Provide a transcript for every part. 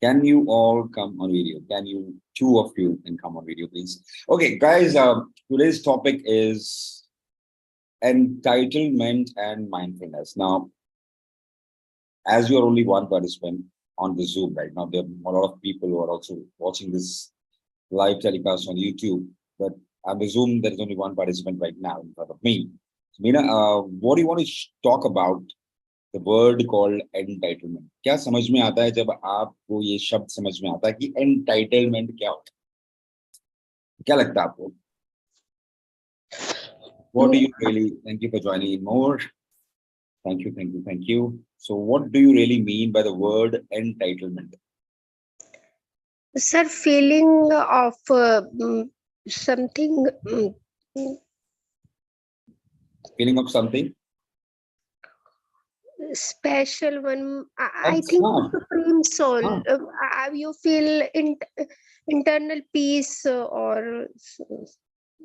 Can you all come on video? Can you, two of you, can come on video, please? Okay, guys. Today's topic is entitlement and mindfulness. Now, as you are only one participant on the Zoom right now, there are a lot of people who are also watching this live telecast on YouTube. But on the Zoom, there is only one participant right now in front of me. So, Meena, what do you want to talk about the word called entitlement? क्या समझ में आता है जब आपको ये शब्द समझ में आता है कि entitlement क्या होता है? क्या लगता है आपको? What do you really? Thank you for joining in more. Thank you, thank you, thank you. So, what do you really mean by the word entitlement? Sir, feeling of something Feeling of something? special one. I That's think not. supreme soul. हाँ. You feel internal peace or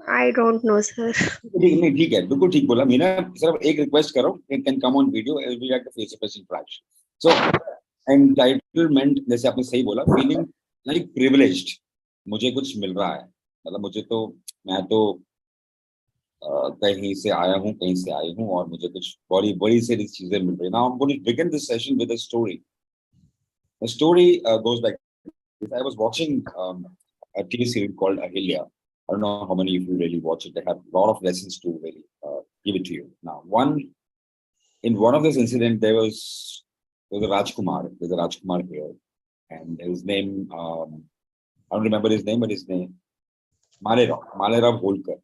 I don't know, sir. नहीं ठीक है, बिल्कुल ठीक बोला मीना. सिर्फ एक request करो, it can come on video, we like the face to face interaction. So entitlement, जैसे आपने सही बोला, feeling like privileged. मुझे कुछ मिल रहा है, मतलब मुझे तो, मैं तो कहीं से आया हूँ, कहीं से आई हूँ और मुझे कुछ बड़ी बड़ी से चीजें मिल रही. Now I'm going to begin this session with a story. The story goes like this. I was watching a TV series called Ahilya. I don't know how many of you really watch it. They have a lot of lessons to really give it to you. Now, in one of this incident, there was a Rajkumar. There's a Rajkumar here, and his name, I don't remember his name, but his name Malerav Holkar.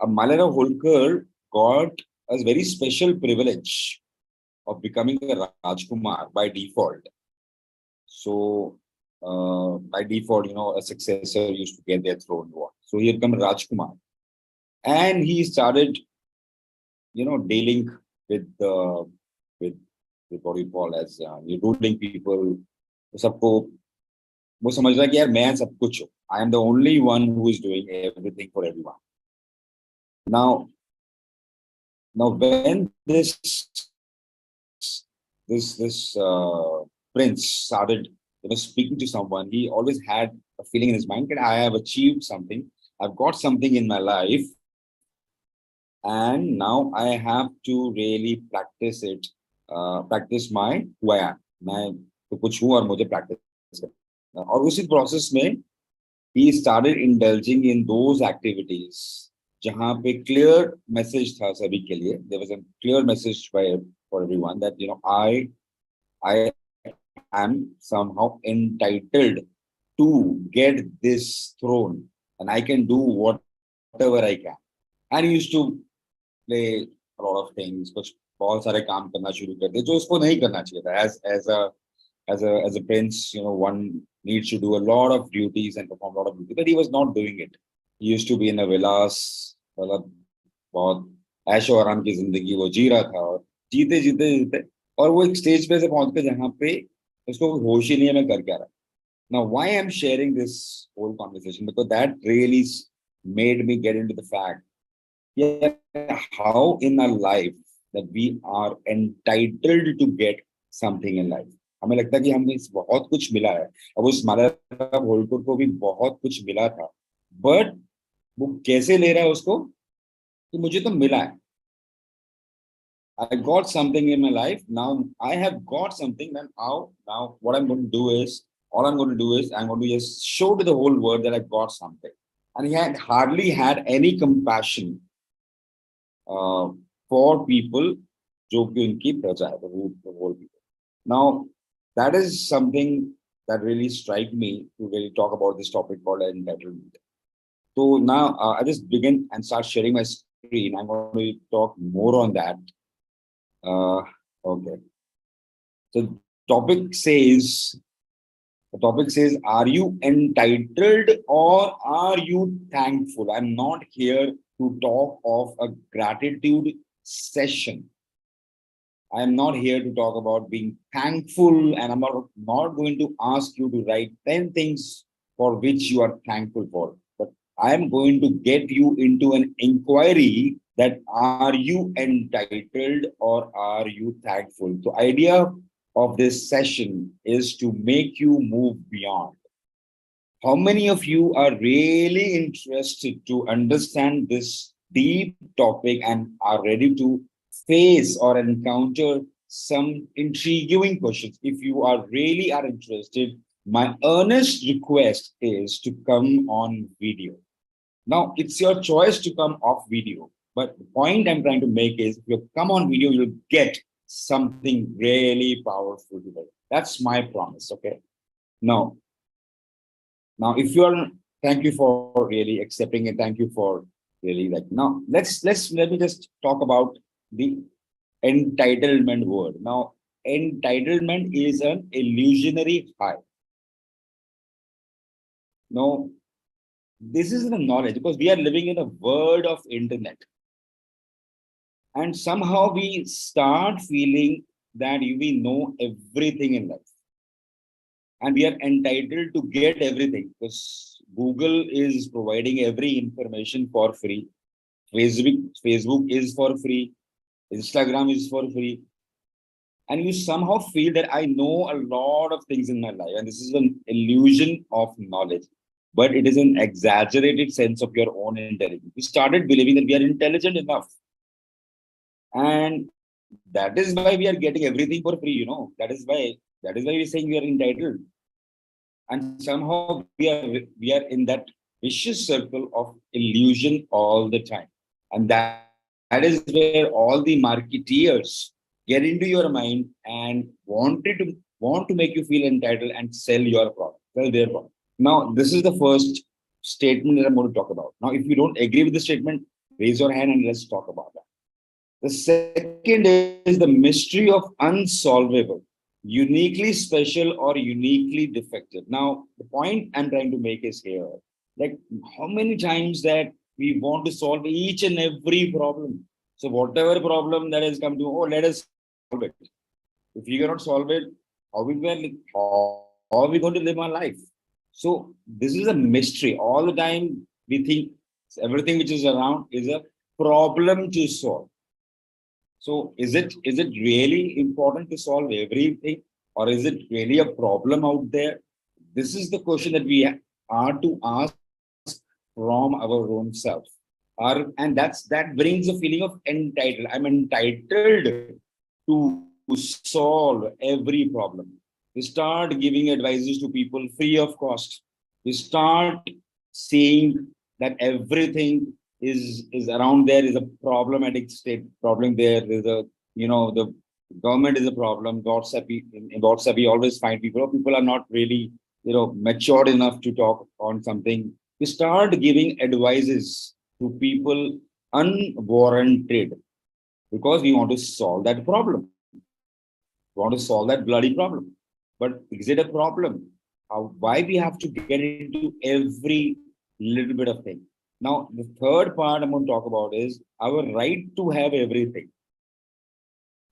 Malerav Holkar got a very special privilege of becoming a Rajkumar by default. So by default, a successor used to get their throne. So he had become Rajkumar, and he started, dealing with with with what you call as ruling people. सबको वो समझ रहा है कि यार मैं सब कुछ हूँ. I am the only one who is doing everything for everyone. Now when this prince started, speaking to someone, he always had a feeling in his mind that I have achieved something, I've got something in my life, and now I have to really practice it, practice my who I am. मैं तो कुछ हूँ और मुझे practice करना. और उसी process में he started indulging in those activities जहाँ पे clear message था सभी के लिए. There was a clear message for everyone that I am somehow entitled to get this throne, and I can do whatever I can. And he used to play a lot of things. कुछ बहुत सारे काम करना शुरू कर दिए जो उसको नहीं करना चाहिए था. As a prince, one needs to do a lot of duties and perform a lot of duties, but he was not doing it. He used to be in a villas, मतलब बहुत ऐशो आराम की जिंदगी वो जी रहा था, और जीते जीते जीते और वो एक स्टेज पे से पहुंच गए जहाँ पे उसको होश ही नहीं है मैं कर क्या रहा. Now, why I'm sharing this whole conversation, because that really made me get into the fact, yeah, how in our life that we are entitled to get something in life. हमें लगता है कि हमें बहुत कुछ मिला है. अब उस मालराव होल्कर को भी बहुत कुछ मिला था, बट वो कैसे ले रहा है उसको कि मुझे तो मिला है. I got something in my life. Now I have got something. Then now what I'm going to do is, all I'm going to do is I'm going to just show to the whole world that I got something. And he had hardly had any compassion for people, जो कि उनकी प्रजा है, the whole people. Now that is something that really struck me to really talk about this topic called entitlement. So now I just begin and start sharing my screen. I'm going to talk more on that. Okay. So the topic says, are you entitled or are you thankful? I'm not here to talk of a gratitude session. I'm not here to talk about being thankful, and I'm not going to ask you to write 10 things for which you are thankful for. But I'm going to get you into an inquiry that are you entitled or are you thankful? So idea of this session is to make you move beyond. How many of you are really interested to understand this deep topic and are ready to face or encounter some intriguing questions? If you are really are interested, my earnest request is to come on video. Now, it's your choice to come off video. But the point I'm trying to make is if you come on video, you'll get something really powerful today. That's my promise. Okay. Now, if you are, thank you for really accepting it. Thank you for really like now. Let me just talk about the entitlement word. Now, entitlement is an illusionary high. Now, this is the knowledge because we are living in a world of internet, and somehow we start feeling that we know everything in life and we are entitled to get everything because Google is providing every information for free. Facebook is for free. Instagram is for free. And you somehow feel that I know a lot of things in my life. And this is an illusion of knowledge, but it is an exaggerated sense of your own intelligence. We started believing that we are intelligent enough. And that is why we are getting everything for free, that is why we're saying we are entitled. And somehow we are in that vicious circle of illusion all the time. And that is where all the marketeers get into your mind and want to make you feel entitled and sell your product, sell their product. Now, this is the first statement that I'm going to talk about. Now, if you don't agree with the statement, raise your hand and let's talk about that. The second is the mystery of unsolvable, uniquely special or uniquely defective. Now, the point I'm trying to make is here, like how many times that we want to solve each and every problem. So whatever problem that has come to, oh, let us solve it. If we cannot solve it, how are we going to live our life? So this is a mystery. All the time we think everything which is around is a problem to solve. So is it really important to solve everything, or is it really a problem out there? This is the question that we are to ask from our own self. And that brings a feeling of entitled. I'm entitled to solve every problem. We start giving advices to people free of cost. We start seeing that everything is around there is a problematic state problem. There is a, the government is a problem. In WhatsApp we always find people are not really matured enough to talk on something. We start giving advices to people unwarranted because we want to solve that problem. We want to solve that bloody problem. But is it a problem? Why we have to get into every little bit of thing? Now, the third part I'm going to talk about is our right to have everything.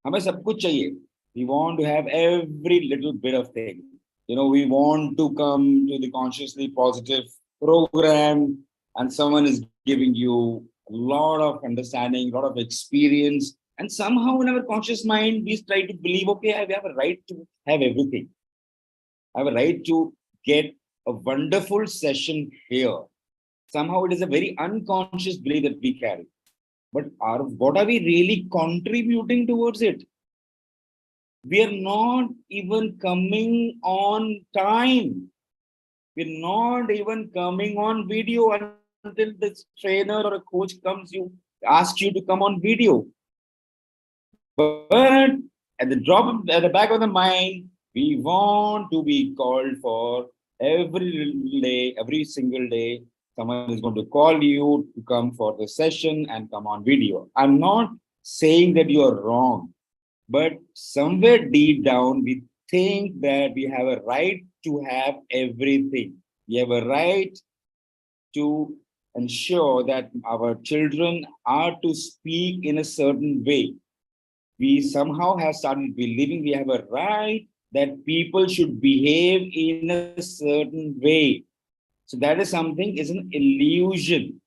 हमें सब कुछ चाहिए. We want to have every little bit of thing. We want to come to the consciously positive program, and someone is giving you a lot of understanding, a lot of experience, and somehow in our conscious mind we try to believe, okay, I have a right to have everything. I have a right to get a wonderful session here. Somehow it is a very unconscious belief that we carry. But what are we really contributing towards it? We are not even coming on time. We're not even coming on video until this trainer or a coach comes, asks you to come on video. But at the back of the mind, we want to be called for every single day. Someone is going to call you to come for the session and come on video. I'm not saying that you are wrong, but somewhere deep down, we think that we have a right to have everything. We have a right to ensure that our children are to speak in a certain way. We somehow have started believing we have a right that people should behave in a certain way. So that is something, is an illusion.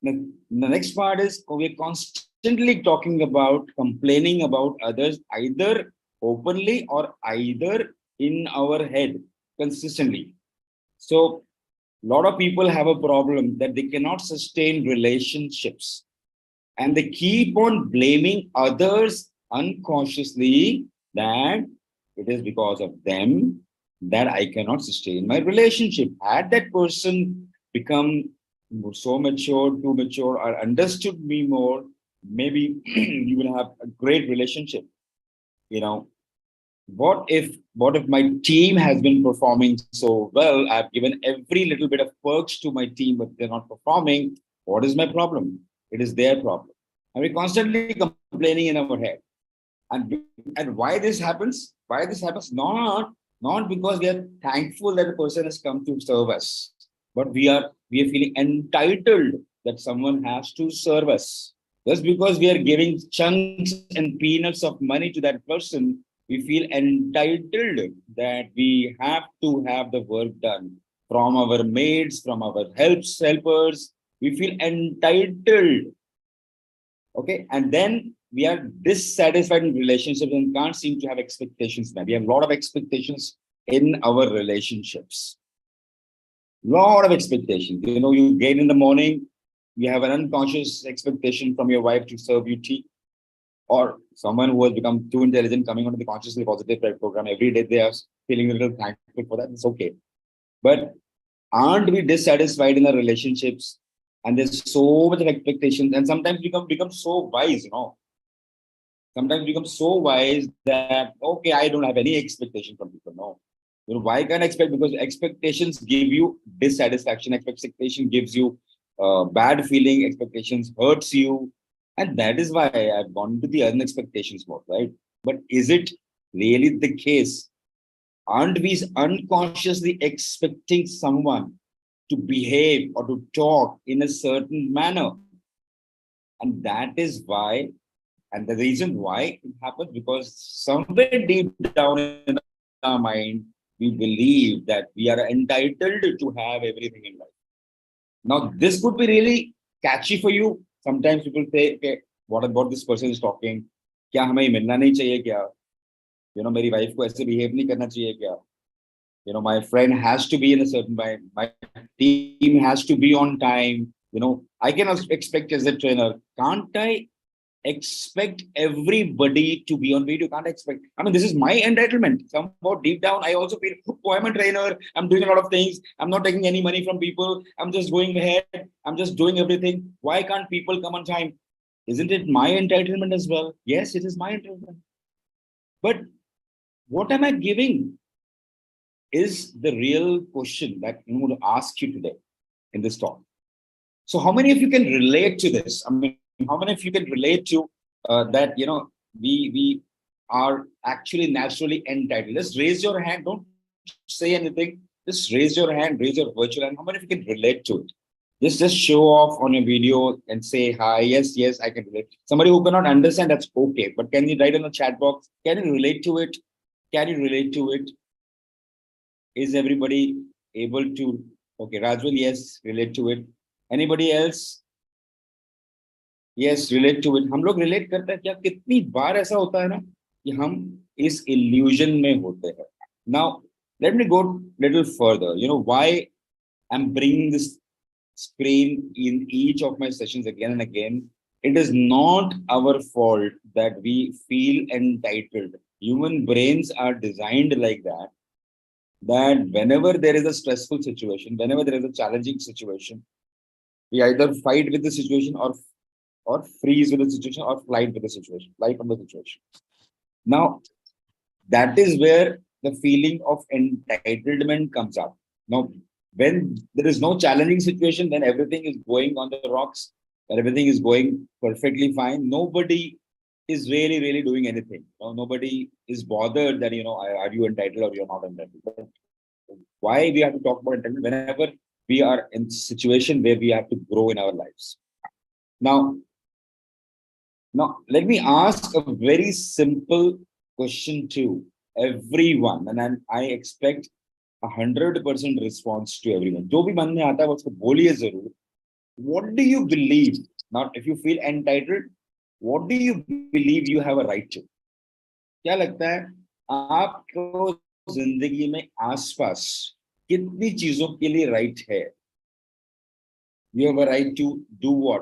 The next part is we're constantly talking about, complaining about others, either openly or either in our head consistently. So a lot of people have a problem that they cannot sustain relationships and they keep on blaming others unconsciously that it is because of them that I cannot sustain my relationship. Had that person become so mature, too mature, or understood me more, maybe you will have a great relationship. You know, what if my team has been performing so well? I've given every little bit of perks to my team, but they're not performing. What is my problem? It is their problem. And we're constantly complaining in our head. And why this happens? Why this happens? Not because we are thankful that the person has come to serve us, but we are feeling entitled that someone has to serve us. Just because we are giving chunks and peanuts of money to that person, we feel entitled that we have to have the work done from our mates, from our helpers. We feel entitled. Okay. And then we are dissatisfied in relationships and can't seem to have expectations now. We have a lot of expectations in our relationships. Lot of expectations. You know, you get in the morning, you have an unconscious expectation from your wife to serve you tea, or someone who has become too intelligent coming onto the consciously positive program every day. They are feeling a little thankful for that. It's okay. But aren't we dissatisfied in our relationships? And there's so much of expectations, and sometimes we become so wise, you know. Sometimes we become so wise that okay, I don't have any expectation from people. No, you know, why can't I expect? Because expectations give you dissatisfaction. Expectation gives you bad feeling. Expectations hurts you, and that is why I've gone to the unexpectations mode, right? But is it really the case? Aren't we unconsciously expecting someone to behave or to talk in a certain manner? And that is why, and the reason why it happens, because somewhere deep down in our mind, we believe that we are entitled to have everything in life. Now, this could be really catchy for you. Sometimes people say, okay, what about this person is talking? क्या हमें मिलना नहीं चाहिए क्या? You know, मेरी wife को ऐसे behave नहीं करना चाहिए क्या? You know, my friend has to be in a certain way. My team has to be on time. You know, I cannot expect as a trainer. Can't I expect everybody to be on video? Can't expect. I mean, this is my entitlement. Somehow deep down, I also feel, oh, I'm a trainer. I'm doing a lot of things. I'm not taking any money from people. I'm just going ahead. I'm just doing everything. Why can't people come on time? Isn't it my entitlement as well? Yes, it is my entitlement. But what am I giving is the real question that I'm going to ask you today in this talk. So how many of you can relate to this? I mean, how many of you can relate to that, you know, we are actually naturally entitled? Just raise your hand. Don't say anything. Just raise your hand, raise your virtual hand. How many of you can relate to it? Just show off on your video and say hi. Yes, I can relate. Somebody who cannot understand, that's okay. But can you write in the chat box? Can you relate to it? Can you relate to it? Is everybody able to? Okay, Rajwal, yes, relate to it. Anybody else? Yes, relate to it. हम लोग relate करते हैं क्या? कितनी बार ऐसा होता है ना कि हम इस illusion में होते हैं. Now, let me go little further. You know why I'm bringing this screen in each of my sessions again and again. It is not our fault that we feel entitled. Human brains are designed like that. That whenever there is a stressful situation, whenever there is a challenging situation, we either fight with the situation or freeze with the situation or flight with the situation, fly from the situation. Now, that is where the feeling of entitlement comes up. Now, when there is no challenging situation, then everything is going on the rocks, when everything is going perfectly fine. Nobody is really doing anything. No, nobody is bothered that, you know, are you entitled or you're not entitled. But why we have to talk about entitlement whenever we are in a situation where we have to grow in our lives. Now, let me ask a very simple question to everyone, and I expect 100% response to everyone. जो भी मन में आता है उसको बोलिए जरूर. What do you believe? Now, if you feel entitled, what do you believe you have a right to? क्या लगता है आपको जिंदगी में आसपास कितनी चीजों के लिए राइट है? You have a right to do what?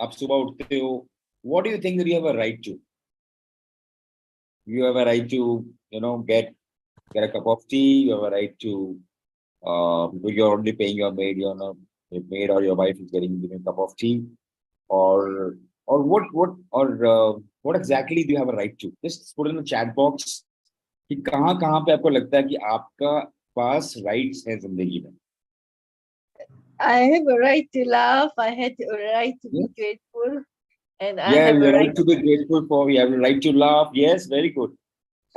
आप सुबह उठते हो, what do you think that you have a right to? You have a right to, get a cup of tea. You have a right to, you're only paying your maid. Your maid or your wife is giving a cup of tea, or what exactly do you have a right to? Just put in the chat box कि कहाँ कहाँ पे आपको लगता है कि आपका पास rights है जिंदगी में? I have a right to laugh. I had a right to be grateful, and I Yeah, have you a have a right. right to be grateful for. You have a right to laugh. Yes, very good.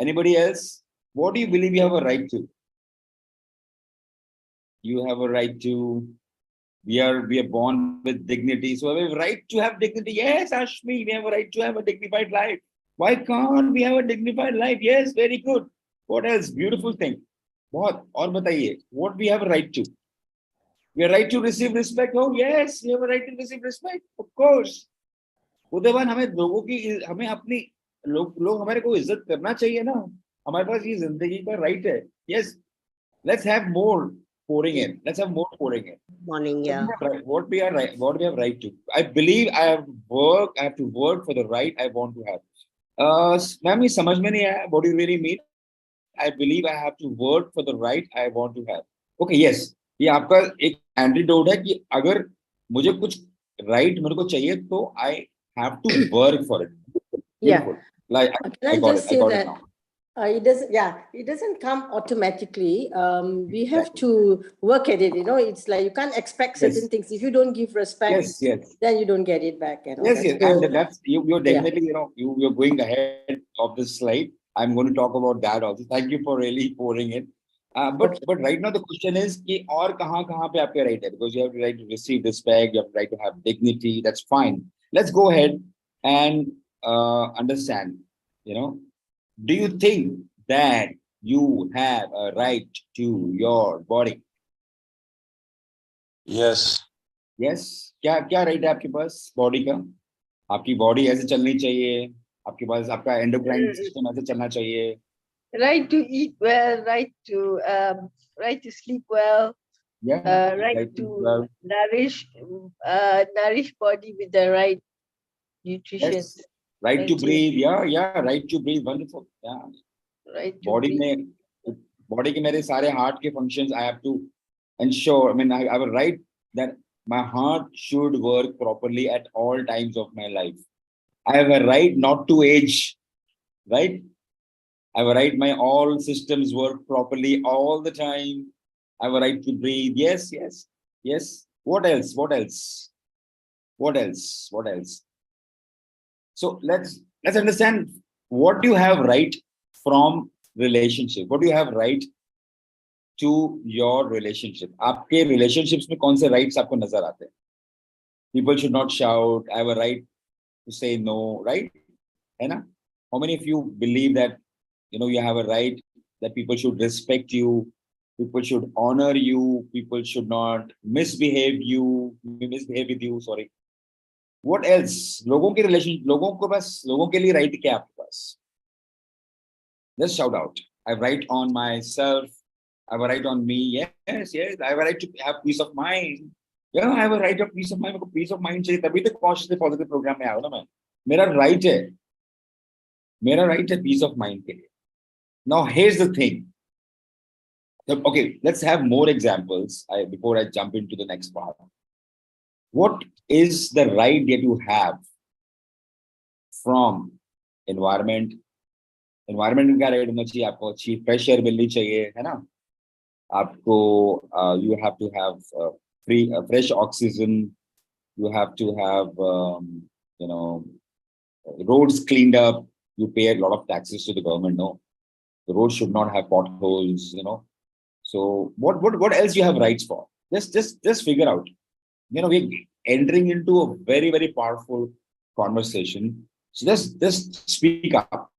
Anybody else? What do you believe you have a right to? You have a right to. We are born with dignity, so we have a right to have dignity. Yes, Ashmi, we have a right to have a dignified life. Why can't we have a dignified life? Yes, very good. What else? Beautiful thing. बहुत और बताइए. What we have a right to? We have a right to receive respect. Oh yes, we have a right to receive respect. Of course. Udayvan हमें अपनी लोग हमारे को इज्जत करना चाहिए ना. हमारे पास ये जिंदगी का राइट है. Yes, let's have more pouring in. Let's have more pouring in. Morning, yeah. What we have right to. I believe I have to work for the right I want to have. Ma'am, ये समझ में नहीं आया. What do you really mean? I believe I have to work for the right I want to have. Okay, yes. ये आपका एक antidote है कि अगर मुझे कुछ right मेरे को चाहिए तो I have to work for it. Beautiful. Yeah. Like Can I got just it. I say got it that now. it doesn't come automatically. We have to work at it. It's like you can't expect certain Yes. things. If you don't give respect, Yes. then you don't get it back. Yes. So, And that's you're definitely, you're going ahead of this slide. I'm going to talk about that also. Thank you for really pouring in. But right now the question is कि और कहाँ पे आपके right है? Because you have the right to receive respect, you have the right to have dignity. That's fine. Let's go ahead and understand. Do you think that you have a right to your body? Yes. Yes. क्या right है आपके पास body का? आपकी body ऐसे चलनी चाहिए. आपके पास आपका endocrine system ऐसे चलना चाहिए. Right to eat well, right to sleep well, Yeah. right to nourish body with the right nutrition. Yes. Right to breathe. Yeah. Right to breathe. Wonderful. Yeah. Right to Body breathe. में body के मेरे सारे heart के functions I have to ensure. I have a right that my heart should work properly at all times of my life. I have a right not to age. Right. I have a right my all systems work properly all the time. I have a right to breathe. Yes. What else? So let's understand what do you have right from relationship. What do you have right to your relationship? आपके relationships में कौन से rights आपको नजर आते हैं? People should not shout. I have a right to say no. Right? है ना? How many of you believe that you have a right that people should respect you, people should honor you, people should not misbehave with you, sorry. What else? लोगों के लिए right क्या आपके पास? Just shout out. I have right on myself. I have a right on me. Yes. I have a right to have peace of mind. Yeah, I have a right of peace of mind. मेरे को peace of mind चाहिए तभी तो consciously positive program में आया ना मैं. मेरा right है peace of mind के लिए. Now here's the thing. Okay, let's have more examples before I jump into the next part. What is the right that you have from environment? Environment में क्या right होना चाहिए? आपको अच्छी fresh air मिलनी चाहिए, है ना? आपको you have to have fresh oxygen. You have to have roads cleaned up. You pay a lot of taxes to the government. No, the roads should not have potholes. So what else you have rights for? Just figure out. We're entering into a very, very powerful conversation. So just speak up.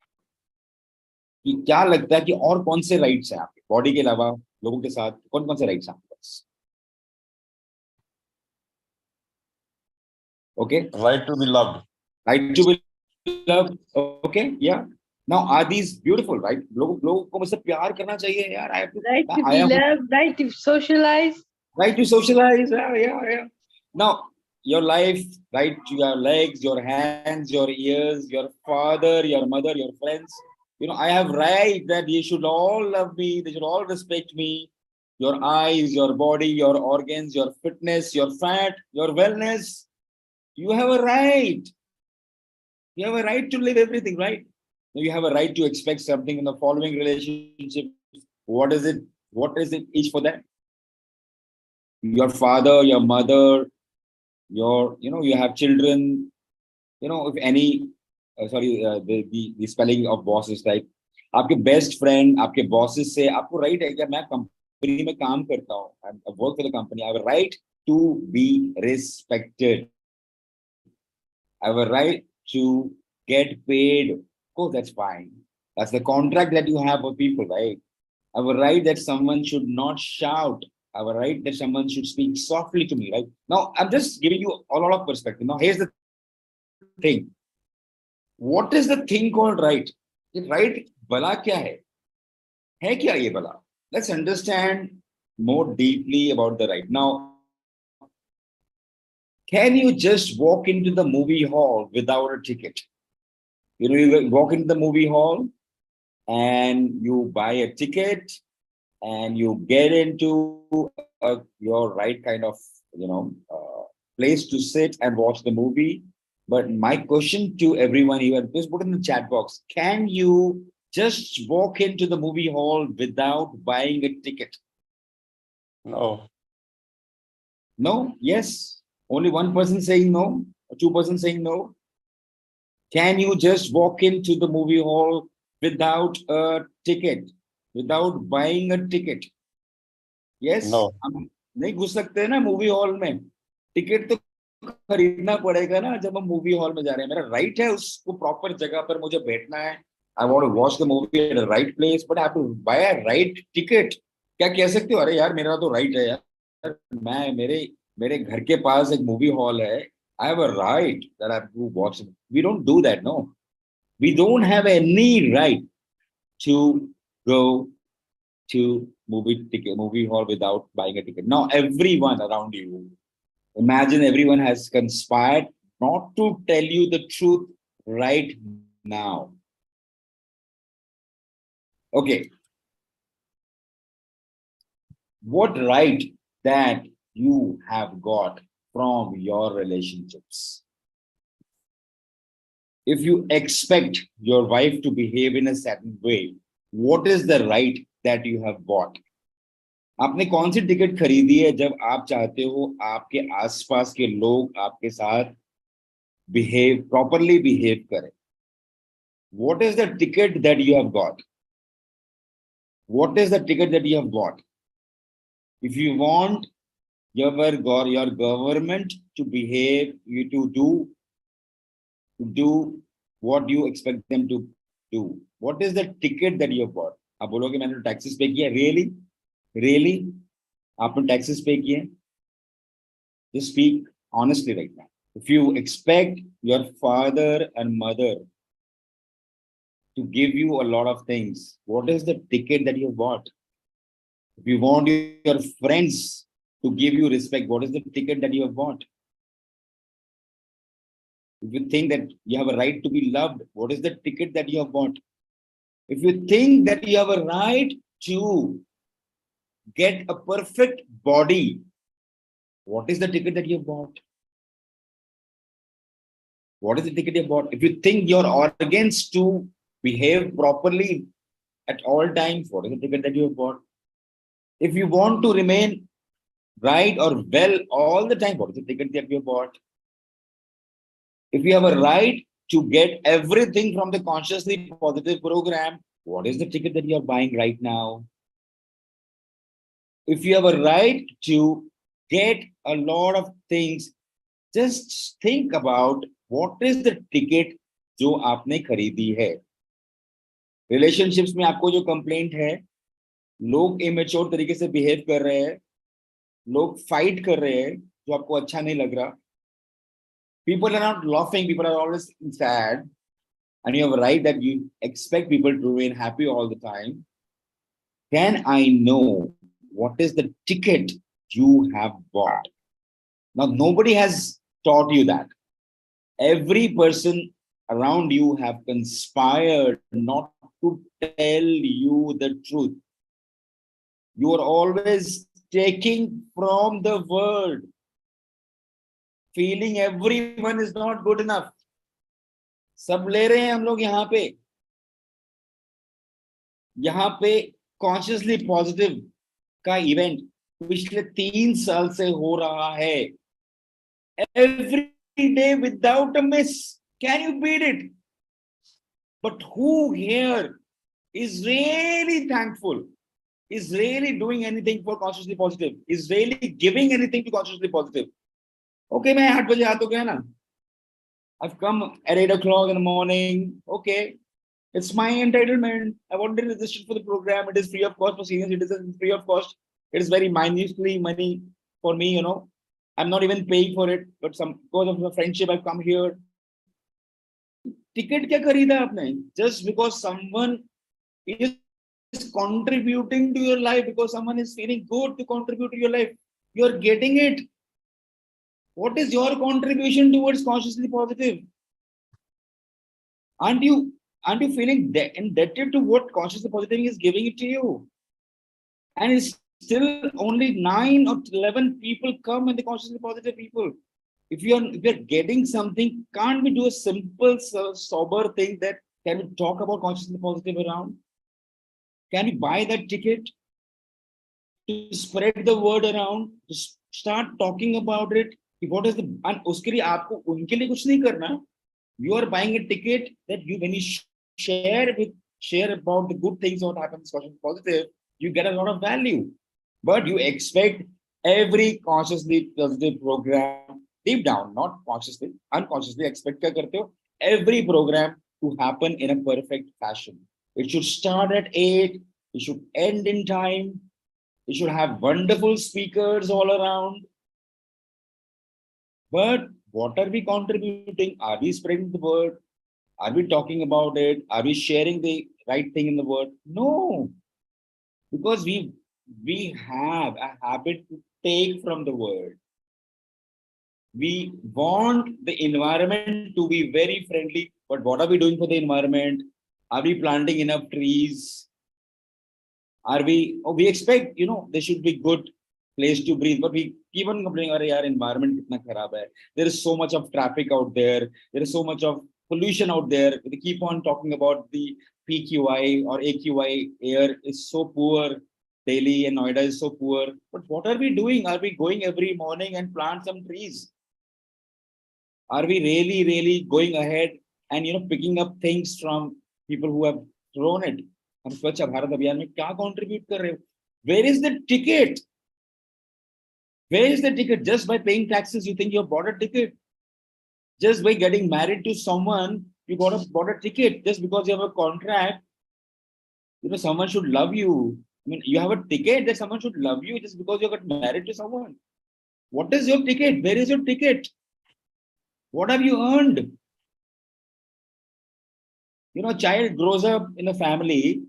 कि क्या लगता है कि और कौन से rights हैं आपके बॉडी के अलावा लोगों के साथ कौन से राइट्स हैं आपके पास? Okay. Right to be loved. Right to be loved. Okay. Yeah. Now, are these beautiful, right? लोगों को मुझसे प्यार करना चाहिए यार. Right to I be have loved, right to socialize. right to socialize. Yeah. Now, your life, right to your legs, your hands, your ears, your father, your mother, your friends. I have right that you should all love me. They should all respect me. Your eyes, your body, your organs, your fitness, your fat, your wellness. You have a right. You have a right to live everything, right? You have a right to expect something in the following relationship. What is it? What is it each for them? Your father, your mother, you have children, if any, the spelling of boss is like, आपके best friend, आपके bosses से आपको right है क्या मैं company में काम करता हूँ, I work for the company, I have a right to be respected. I have a right to get paid. Oh, that's fine. That's the contract that you have with people, right? I have a right that someone should not shout. I have a right that someone should speak softly to me, right? Now, I'm just giving you a lot of perspective. Now, here's the thing. What is the thing called right? Right, bala kya hai? Hai kya ye bala? Let's understand more deeply about the right. Now, can you just walk into the movie hall without a ticket? You walk into the movie hall and you buy a ticket and you get into your right kind of, place to sit and watch the movie. But my question to everyone here, please put in the chat box, can you just walk into the movie hall without buying a ticket? No. No? Yes? Only one person saying no? Or two persons saying no? Can you just walk into the movie hall without a ticket? Without buying a ticket? Yes? No. हम नहीं घुस सकते ना movie hall में. Ticket तो खरीदना पड़ेगा ना जब हम मूवी हॉल में जा रहे हैं. मेरा राइट है उसको प्रॉपर जगह पर मुझे बैठना है. I want to watch the movie at the right place but I have to buy a right ticket. क्या कह सकते हो? अरे यार मेरा तो राइट है यार. मैं मेरे घर के पास एक मूवी हॉल है. I have a right that I have to watch. We don't do that. No, we don't have any right to go to movie hall without buying a ticket. Now everyone around you, imagine everyone has conspired not to tell you the truth right now. Okay, what right that you have got from your relationships? If you expect your wife to behave in a certain way, what is the right that you have bought? आपने कौन सी ticket खरीदी है जब आप चाहते हो आपके आसपास के लोग आपके साथ प्रॉपरली बिहेव करें? What is the ticket that you have got? What is the ticket that you have bought? If you want your government to behave, you to do what you expect them to do. What is the ticket that you have bought? आप बोलोगे मैंने taxes पे किया. Really? आपने taxes पे किए? Just speak honestly right now. If you expect your father and mother to give you a lot of things, what is the ticket that you bought? If you want your friends to give you respect, what is the ticket that you have bought? If you think that you have a right to be loved, what is the ticket that you have bought? If you think that you have a right to get a perfect body, what is the ticket that you have bought? What is the ticket you have bought? If you think your organs to behave properly at all times, what is the ticket that you have bought? If you want to remain right or well all the time, what is the ticket that you have bought? If you have a right to get everything from the consciously positive program, what is the ticket that you are buying right now? If you have a right to get a lot of things, just think about what is the ticket जो आपने खरीदी है. Relationships में आपको जो complaint है, लोग immature तरीके से behave कर रहे हैं, लोग fight कर रहे हैं जो आपको अच्छा नहीं लग रहा. People are not laughing, people are always sad. and you have a right that you expect people to remain happy all the time, can I know what is the ticket you have bought? Now, nobody has taught you that. Every person around you have conspired not to tell you the truth. You are always taking from the world, feeling everyone is not good enough. सब ले रहे हैं हम लोग यहाँ पे consciously positive का event पिछले 3 साल से हो रहा है, every day without a miss. Can you beat it? But who here is really thankful, is really doing anything for consciously positive, is really giving anything to consciously positive? Okay, मैं 8 बजे आ तो गया ना. I've come at 8 o'clock in the morning. Okay, it's my entitlement. I wanted to register for the program. It is free of cost for senior citizens. It's free of cost. It is very minutely money for me, you know. I'm not even paying for it, but because of the friendship, I've come here. Ticket क्या खरीदा आपने? Just because someone is contributing to your life, because someone is feeling good to contribute to your life, you're getting it. What is your contribution towards consciously positive? Aren't you feeling indebted to what consciously positive is giving it to you? And it's still only 9 or 11 people come in the consciously positive people. If you're getting something, can't we do a simple, sober thing that can we talk about consciously positive around? Can we buy that ticket to spread the word around, to start talking about it? What is the, and उसके लिए आपको उनके लिए कुछ नहीं करना. You are buying a ticket that you, when you share about the good things what happens consciously positive, you get a lot of value. But you expect every consciously positive program, deep down, not consciously, unconsciously, expect क्या करते हो? Every program to happen in a perfect fashion. It should start at 8, it should end in time, it should have wonderful speakers all around. But what are we contributing? Are we spreading the word? Are we talking about it? Are we sharing the right thing in the word? No, because we have a habit to take from the word. We want the environment to be very friendly, but what are we doing for the environment? Are we planting enough trees? Are we, we expect, there should be good place to breathe, but we keep on complaining, our environment kitna kharab hai. There is so much of traffic out there. There is so much of pollution out there. We keep on talking about the PQI or AQI air is so poor. Delhi and Noida is so poor. But what are we doing? Are we going every morning and plant some trees? Are we really going ahead and picking up things from people who have thrown it? हम स्वच्छ भारत अभियान में क्या contribute कर रहे हो? Where is the ticket? Where is the ticket? Just by paying taxes, you think you have bought a ticket. Just by getting married to someone, you bought a ticket. Just because you have a contract, someone should love you. I mean, you have a ticket that someone should love you just because you got married to someone. What is your ticket? Where is your ticket? What have you earned? A child grows up in a family.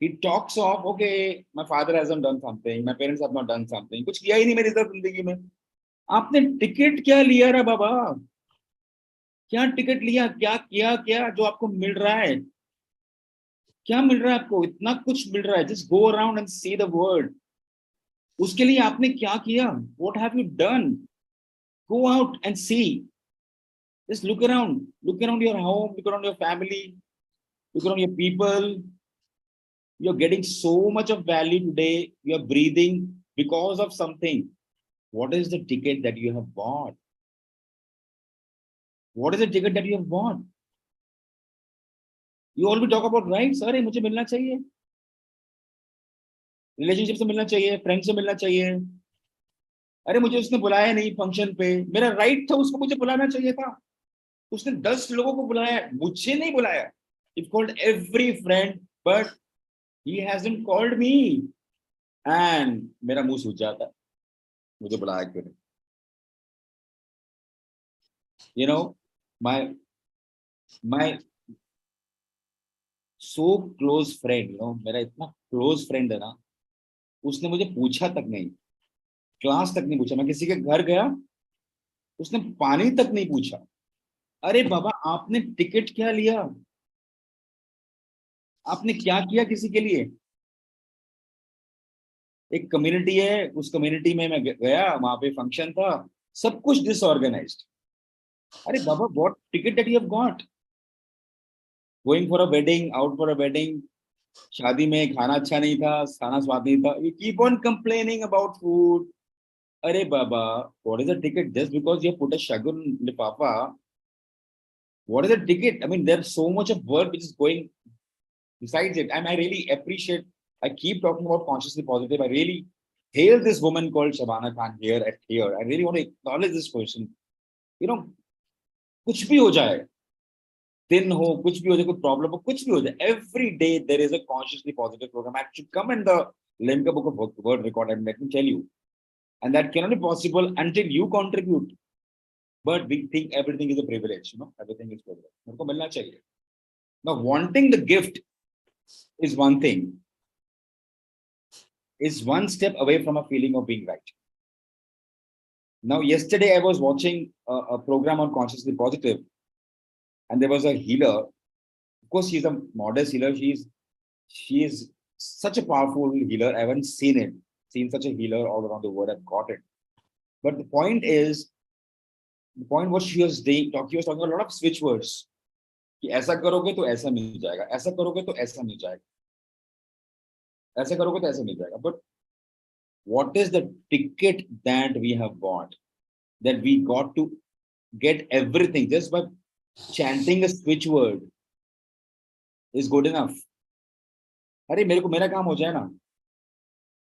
He talks of, okay, my father hasn't done something, my parents have not done something. कुछ किया ही नहीं मेरी जिंदगी में. आपने ticket क्या लिया रे बाबा? क्या टिकट लिया? क्या किया? क्या जो आपको मिल रहा है? क्या मिल रहा है आपको? इतना कुछ मिल रहा है. Just go around and see the word. उसके लिए आपने क्या किया? What have you done? Go out and see. Just look around your home, look around your family, look around your people. You're getting so much of value today. You're breathing because of something. What is the ticket that you have bought? What is the ticket that you have bought? You always talk about rights. अरे मुझे मिलना चाहिए. Relationship से मिलना चाहिए, friend से मिलना चाहिए. अरे मुझे उसने बुलाया नहीं फंक्शन पे. मेरा राइट था, उसको मुझे बुलाना चाहिए था. उसने 10 लोगों को बुलाया, मुझे नहीं बुलाया. It called every friend, but he hasn't called me. And मेरा मुंह सूज जाता. मुझे बुलाया क्यों नहीं? My so close friend, you know, मेरा इतना close friend है ना, उसने मुझे पूछा तक नहीं, क्लास तक नहीं पूछा, मैं किसी के घर गया, उसने पानी तक नहीं पूछा। अरे बाबा, आपने टिकट क्या लिया, आपने क्या किया किसी के लिए? एक कम्युनिटी है, उस कम्युनिटी में मैं गया, वहां पे फंक्शन था, सब कुछ डिसऑर्गेनाइज्ड। अरे बाबा, what ticket that you have got, going for a wedding, out for a wedding, शादी में खाना अच्छा नहीं था, खाना स्वाद नहीं था, you keep on complaining about food. अरे बाबा, what is a ticket? Just because you put a शगुन लिफाफा, what is a ticket? I mean, there's so much of work which is going besides it. And I really appreciate, I keep talking about consciously positive. I really hail this woman called Shabana Khan here at here. I really want to acknowledge this person. You know, कुछ भी हो जाए, दिन हो, कुछ भी हो जाए, कोई प्रॉब्लम हो, कुछ भी हो जाए, every day there is a consciously positive program. I should come in the Lemka book of word record and let me tell you. And that cannot be possible until you contribute. But we think everything is a privilege, you know, everything is privilege. मेरे को मिलना चाहिए. Now, wanting the gift is one thing, is one step away from a feeling of being right. Now, yesterday I was watching a program on consciously positive, and there was a healer. Of course, she's a modest healer. She is such a powerful healer. I haven't seen such a healer all around the world. I've got it. But the point is, the point what she was talking a lot of switch words. कि ऐसा करोगे तो ऐसा मिल जाएगा, ऐसा करोगे तो ऐसा मिल जाएगा, ऐसा करोगे तो ऐसा मिल जाएगा. But what is the ticket that we have bought, that we got to get everything just by chanting a switch word is good enough? अरे मेरे को मेरा काम हो जाए ना,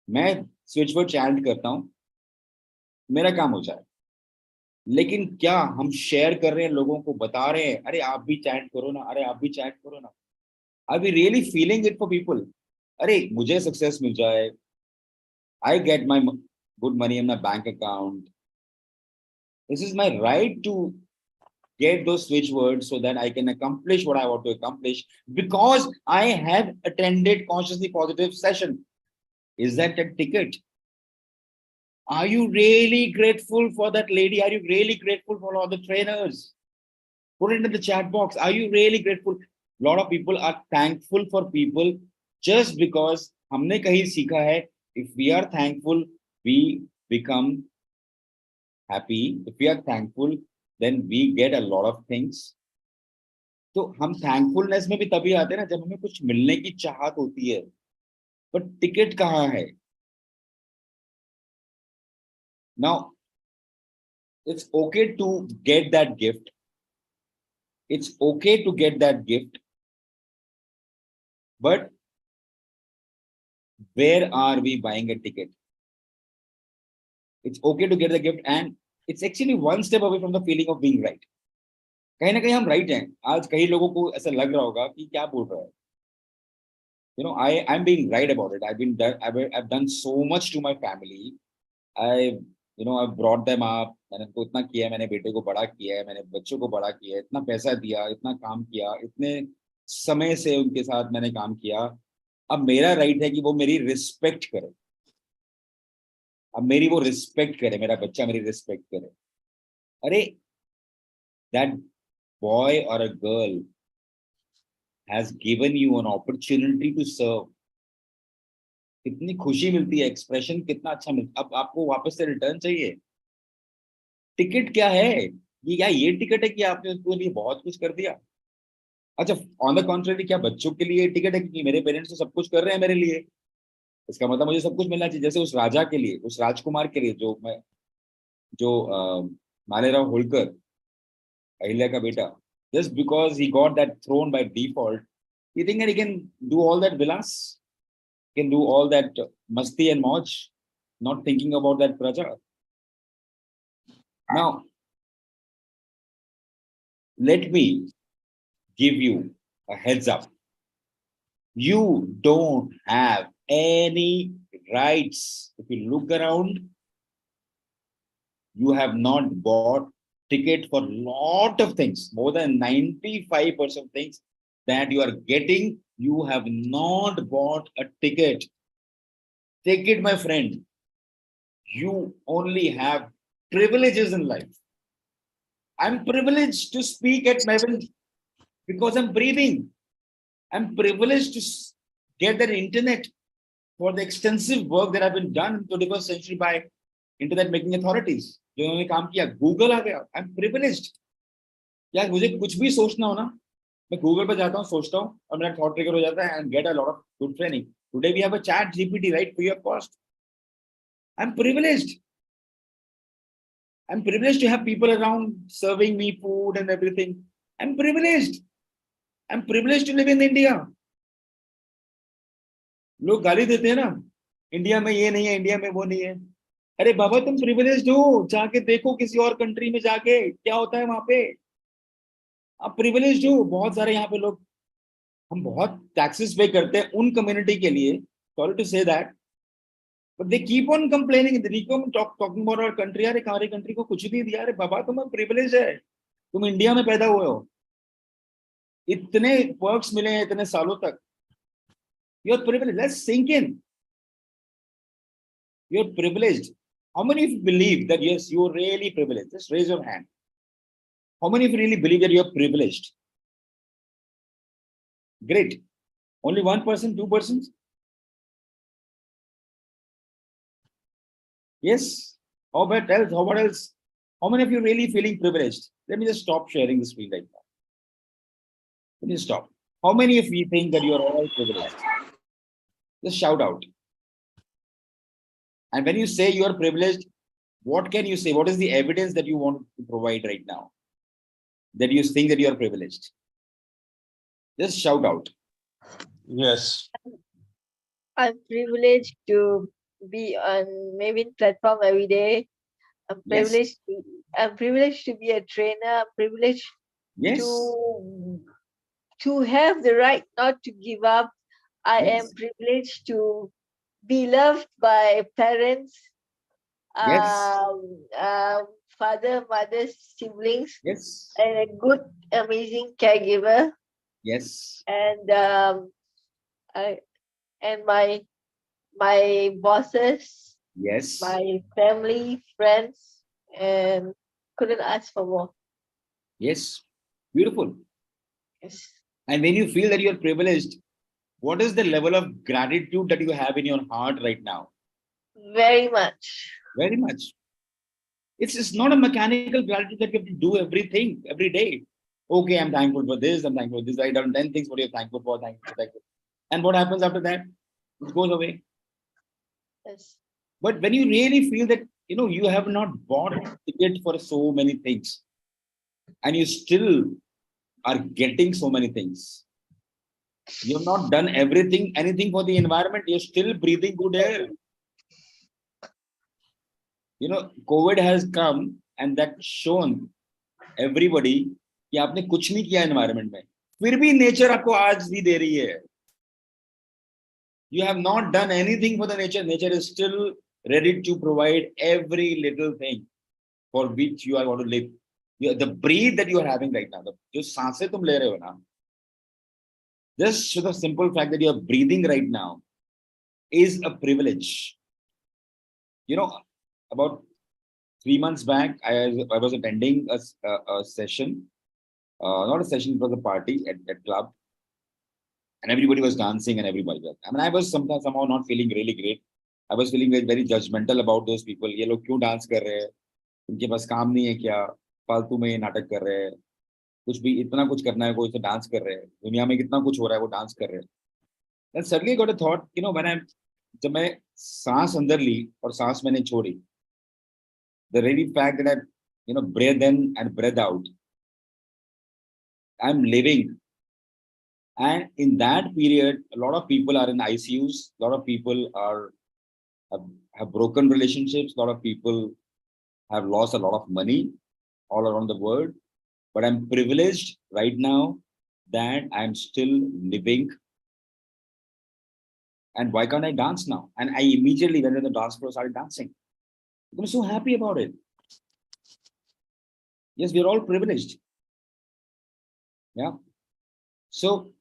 मैं स्विच वर्ड चैंट करता हूँ, मेरा काम हो जाए. लेकिन क्या हम शेयर कर रहे हैं, लोगों को बता रहे हैं, अरे आप भी चैंट करो ना, अरे आप भी चैंट करो ना? Are we really feeling it for people? अरे मुझे सक्सेस मिल जाए, I get my good money in my bank account. This is my right to get those switch words so that I can accomplish what I want to accomplish because I have attended consciously positive session. Is that a ticket? Are you really grateful for that lady? Are you really grateful for all the trainers? Put it in the chat box. Are you really grateful? A lot of people are thankful for people just because हमने कहीं सीखा है, if we are thankful, we become happy. If we are thankful, then we get a lot of things. तो हम thankfulness में भी तभी आते हैं ना जब हमें कुछ मिलने की चाहत होती है. But ticket कहाँ है? Now, it's okay to get that gift. It's okay to get that gift. But where are we buying a ticket? It's okay to get the gift and it's actually one step away from the feeling of being right. कहीं ना कहीं हम right हैं. आज कई लोगों को ऐसा लग रहा होगा कि क्या बोल रहा है. You know, I'm being right about it. I've done so much to my family. I've brought them up. मैंने उनको इतना किया है, मैंने बेटे को बड़ा किया है, मैंने बच्चों को बड़ा किया है, इतना पैसा दिया, इतना काम किया, इतने समय से उनके साथ मैंने काम किया. अब मेरा राइट है कि वो मेरी रिस्पेक्ट करे. अब मेरी वो रिस्पेक्ट करे, मेरा बच्चा मेरी रिस्पेक्ट करे. अरे that boy or a girl has given you an opportunity to serve. कितनी खुशी मिलती है, एक्सप्रेशन कितना अच्छा मिलता. अब आपको वापस से रिटर्न चाहिए. टिकट क्या है? ये टिकट है कि आपने उसके लिए बहुत कुछ कर दिया? अच्छा, ऑन द कॉन्ट्रेरी, क्या बच्चों के लिए टिकट है कि मेरे पेरेंट्स तो सब कुछ कर रहे हैं मेरे लिए, इसका मतलब मुझे सब कुछ मिलना चाहिए? जैसे उस राजा के लिए, उस राजकुमार के लिए जो मालेराव होलकर, अहिल्या का बेटा, just because he got that throne by default, you think that he can do all that vilas, can do all that masti and mauj, not thinking about that praja? Now, let me give you a heads up. You don't have any rights. If you look around, you have not bought ticket for lot of things, more than 95% things that you are getting You have not bought a ticket. Take it, my friend. You only have privileges in life. I'm privileged to speak at Melbourne because I'm breathing. I'm privileged to get that internet for the extensive work that have been done in 21st century by internet making authorities. जो उन्होंने काम किया, Google आ गया. I'm privileged. यार मुझे कुछ भी सोचना हो ना, मैं Google पे जाता हूँ, सोचता हूँ, और मेरा thought trigger हो जाता है and get a lot of good training. Today we have a chat GPT, right, free of cost. I'm privileged. I'm privileged to have people around serving me food and everything. I'm privileged. I'm privileged to live in India. लोग गाली देते हैं ना, India में ये नहीं है, India में वो नहीं है. अरे बाबा, तुम प्रिविलेज्ड हो. जाके देखो किसी और कंट्री में जाके क्या होता है वहां पे. आप प्रिविलेज्ड हो. बहुत सारे यहाँ पे लोग, हम बहुत टैक्सेस पे करते हैं उन कम्युनिटी के लिए. Sorry to say that, but they keep on complaining. They keep on talking about our country. अरे हमारी कंट्री को कुछ नहीं दिया. अरे बाबा, तुम्हें प्रिविलेज है, तुम इंडिया में पैदा हुए हो, इतने पर्क्स मिले हैं इतने सालों तक. You're privileged. Let's sink in. You're privileged. How many of you believe that yes, you're really privileged? Just raise your hand. How many of you really believe that you're privileged? Great. Only 1%, 2%? Yes. How about else? How about else? How many of you really feeling privileged? Let me just stop sharing the screen right now. Let me stop. How many of you think that you're all privileged? Just shout out. And when you say you are privileged, what can you say? What is the evidence that you want to provide right now that you think that you are privileged? Just shout out. Yes. I'm privileged to be on maybe platform every day. I'm Yes. privileged. I'm privileged to be a trainer. I'm privileged Yes. to have the right not to give up. I Yes. am privileged to be loved by parents, Yes. father, mother, siblings, Yes. and a good, amazing caregiver. Yes. And my bosses, Yes. my family, friends, and couldn't ask for more. Yes. Beautiful. Yes. And when you feel that you're privileged, what is the level of gratitude that you have in your heart right now? Very much. Very much. It's not a mechanical gratitude that you have to do everything every day. Okay, I'm thankful for this, I'm thankful for this. I done 10 things what you're thankful for, thankful. And what happens after that? It goes away. Yes. But when you really feel that, you have not bought a ticket for so many things, and you still are getting so many things. You have not done anything for the environment. You're still breathing good air. COVID has come and that shown everybody कि आपने कुछ नहीं किया environment में, फिर भी nature आपको आज भी दे रही है. You have not done anything for the nature. Nature is still ready to provide every little thing for which you are going to live. The breath that you are having right now, जो सांसें तुम ले रहे हो ना, just the simple fact that you are breathing right now is a privilege. About 3 months back, I was attending a session, not a session, it was a party at club, and everybody was dancing and everybody was. I mean, I was somehow not feeling really great. I was feeling very judgmental about those people. ये लोग क्यों dance कर रहे हैं? इनके पास काम नहीं है क्या? फालतू में नाटक कर रहे हैं. कुछ भी इतना कुछ करना है, कोई तो डांस कर रहे हैं. दुनिया में कितना कुछ हो रहा है, वो डांस कर रहे हैं. Then suddenly I got a thought, जब मैं सांस अंदर ली और सांस मैंने छोड़ी, the very fact that I breathe in and breathe out, I'm living. And in that period, a lot of people are in ICUs, a lot of people have broken relationships, a lot of people have lost a lot of money all around the world. But I'm privileged right now that I'm still living. And why can't I dance now? And I immediately went to the dance floor, started dancing. I'm so happy about it. Yes, we're all privileged. Yeah. So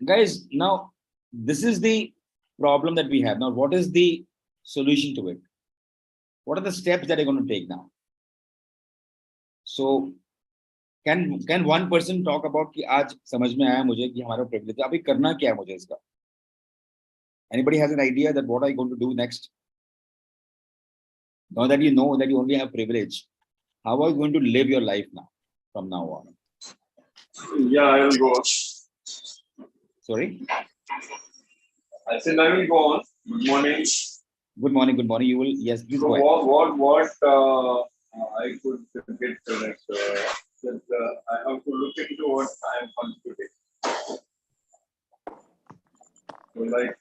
Guys, now this is the problem that we have. Now, what is the solution to it? What are the steps that you're going to take now? So, can one person talk about कि आज समझ में आया मुझे कि हमारा privilege अभी करना क्या है मुझे इसका? Anybody has an idea that what are you going to do next? Now that you know that you only have privilege, how are you going to live your life now from now on? Yeah, I will go on. Sorry. I said I will go on. Good morning. Good morning. Good morning. You will, yes, please So go ahead. what I could get that I have to look into what I am contributing. So like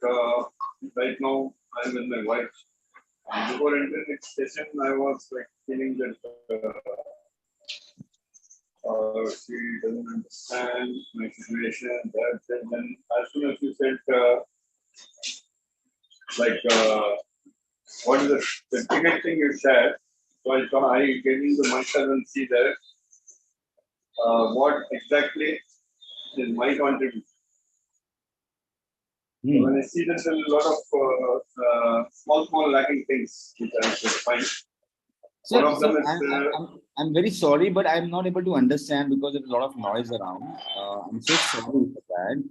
right now I'm with my wife. And before entering the session, I was like feeling that she doesn't understand my situation. That and then as soon as you said what is the ticket thing you shared? So I thought I get into myself and see that what exactly is my contribution. So when I see that there are a lot of small lacking things which I should find. Sir, One of them is I'm very sorry, but I'm not able to understand because there's a lot of noise around. I'm so sorry for that.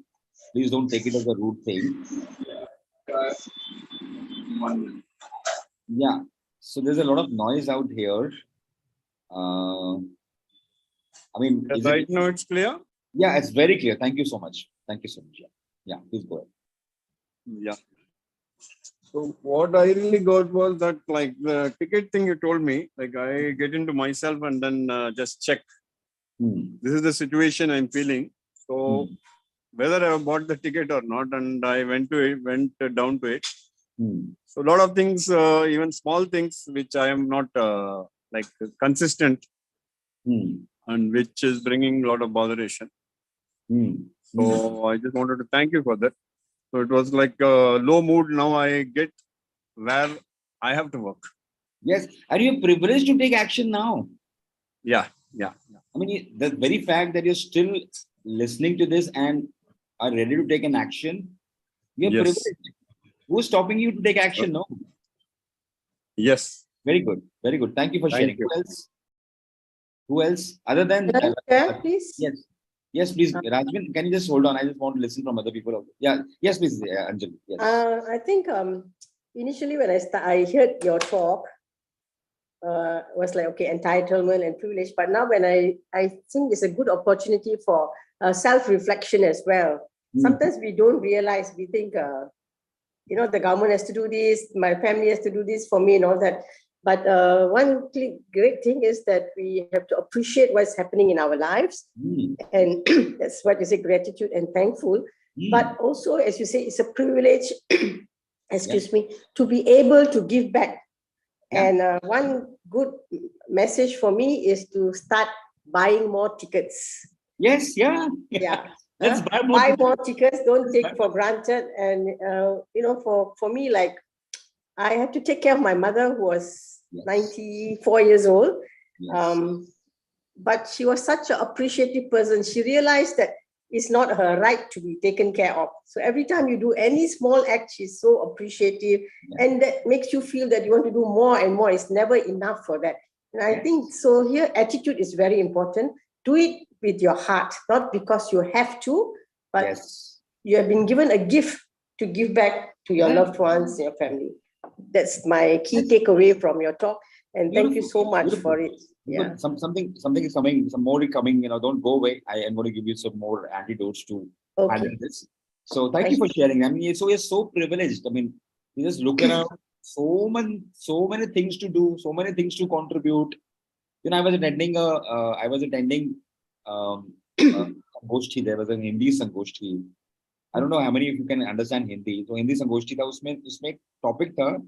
Please don't take it as a rude thing. one. Yeah. So there's a lot of noise out here. I mean, is Right it? now it's clear? Yeah, it's very clear. Thank you so much. Thank you so much. Yeah, please go ahead. Yeah. So what I really got was that like the ticket thing you told me, like I get into myself and then just check. This is the situation I'm feeling. So whether I bought the ticket or not, and I went down to it. So a lot of things, even small things, which I am not like consistent, and which is bringing a lot of botheration. So I just wanted to thank you for that. So it was like a low mood. Now I get where I have to work. Yes. Are you privileged to take action now? Yeah. I mean, the very fact that you're still listening to this and are ready to take an action, you're Yes. privileged. Who's stopping you to take action? No. Yes. Very good. Very good. Thank you for Thank sharing. you. Who else? Who else? Other than Can I share, please? yes. Yes, please. Rajvin, can you just hold on? I just want to listen from other people. Also. Yeah. Yes, please, Anjali. Yes. I think initially when I heard your talk, was like, okay, entitlement and privilege. But now when I think it's a good opportunity for self-reflection as well. Sometimes we don't realize, we think, the government has to do this, my family has to do this for me and all that. But one great thing is that we have to appreciate what's happening in our lives. And that's what you say, gratitude and thankful. But also, as you say, it's a privilege, excuse me, to be able to give back. And one good message for me is to start buying more tickets. Yes, yeah. Let's buy more tickets. Don't take for granted. And for me, like, I had to take care of my mother who was 94 years old. But she was such an appreciative person. She realized that it's not her right to be taken care of. So every time you do any small act, she's so appreciative. And that makes you feel that you want to do more and more. It's never enough for that. And I think so here, attitude is very important. Do it with your heart, not because you have to, but you have been given a gift to give back to your loved ones, your family. That's my key takeaway from your talk. And thank you so much for it. Yeah. Something is coming, some more is coming, don't go away. I am going to give you some more antidotes to handle this. So thank you for sharing. I mean, you're so privileged. I mean, you just look around, so many things to do, so many things to contribute. I was attending Sangoshti. There was a Hindi Sangoshti. I don't know how many of you can understand Hindi. So Hindi Sangoshti था उसमें topic था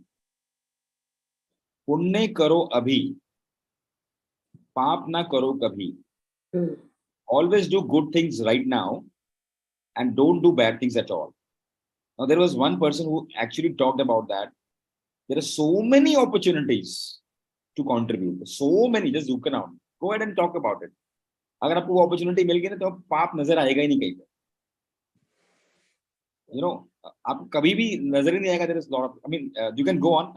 पुण्य करो अभी पाप ना करो कभी. Always do good things right now and don't do bad things at all. Now there was one person who actually talked about that. There are so many opportunities to contribute. So many. Just look around. Go ahead and talk about it. अगर आपको वो opportunity मिल गई ना तो पाप नजर आएगा ही नहीं कहीं पे. you know, आप कभी भी नजर ही नहीं आएगा. There is a lot of, I mean, you can go on,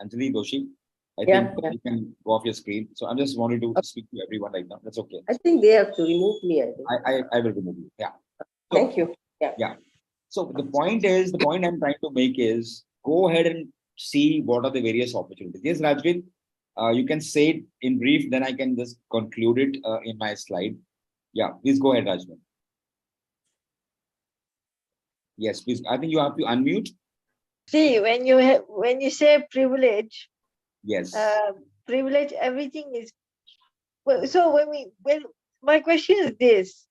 Anjali Doshi. I Yeah, think yeah. you can go off your screen. So I'm just wanted to speak to everyone right now. That's okay. I think they have to remove me. I think. I will remove you. Yeah. So, Thank you. Yeah. yeah. So the point I'm trying to make is go ahead and see what are the various opportunities. Yes, Rajvin, you can say it in brief, then I can just conclude it in my slide. Yeah, please go ahead, Rajvin. Yes, please. I think you have to unmute. See, when you say privilege, Yes. privilege, everything is. Well, so when my question is this: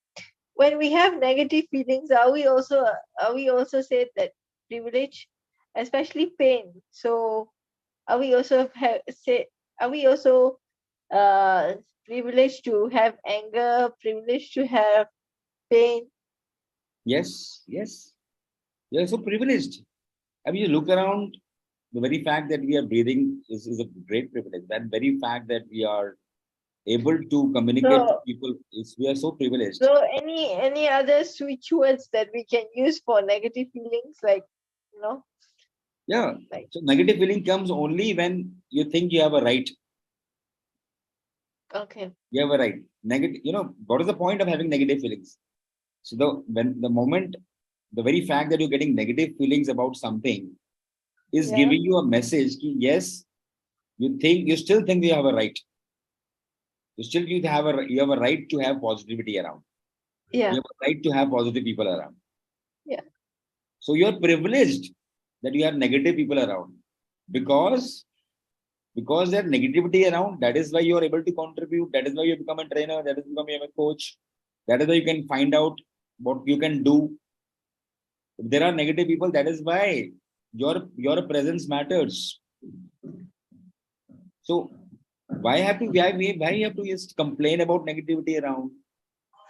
when we have negative feelings, are we also said that privilege, especially pain? So are we also are we also privileged to have anger, privileged to have pain? Yes, yes. You are so privileged. I mean, you look around, the very fact that we are breathing is a great privilege. That very fact that we are able to communicate to So, people is, we are so privileged. so any other switch words that we can use for negative feelings, like, you know? Yeah. Like, So negative feeling comes only when you think you have a right. okay. You have a right. Negative, you know, what is the point of having negative feelings? So the very fact that you're getting negative feelings about something is Yeah. giving you a message that yes, you still think you have a right. You have a right to have positivity around. Yeah. You have a right to have positive people around. Yeah. So you're privileged that you have negative people around because there's negativity around. That is why you are able to contribute. That is why you become a trainer. That is why you become a coach. That is why you can find out what you can do. If there are negative people, that is why your presence matters. So why you have to just complain about negativity around?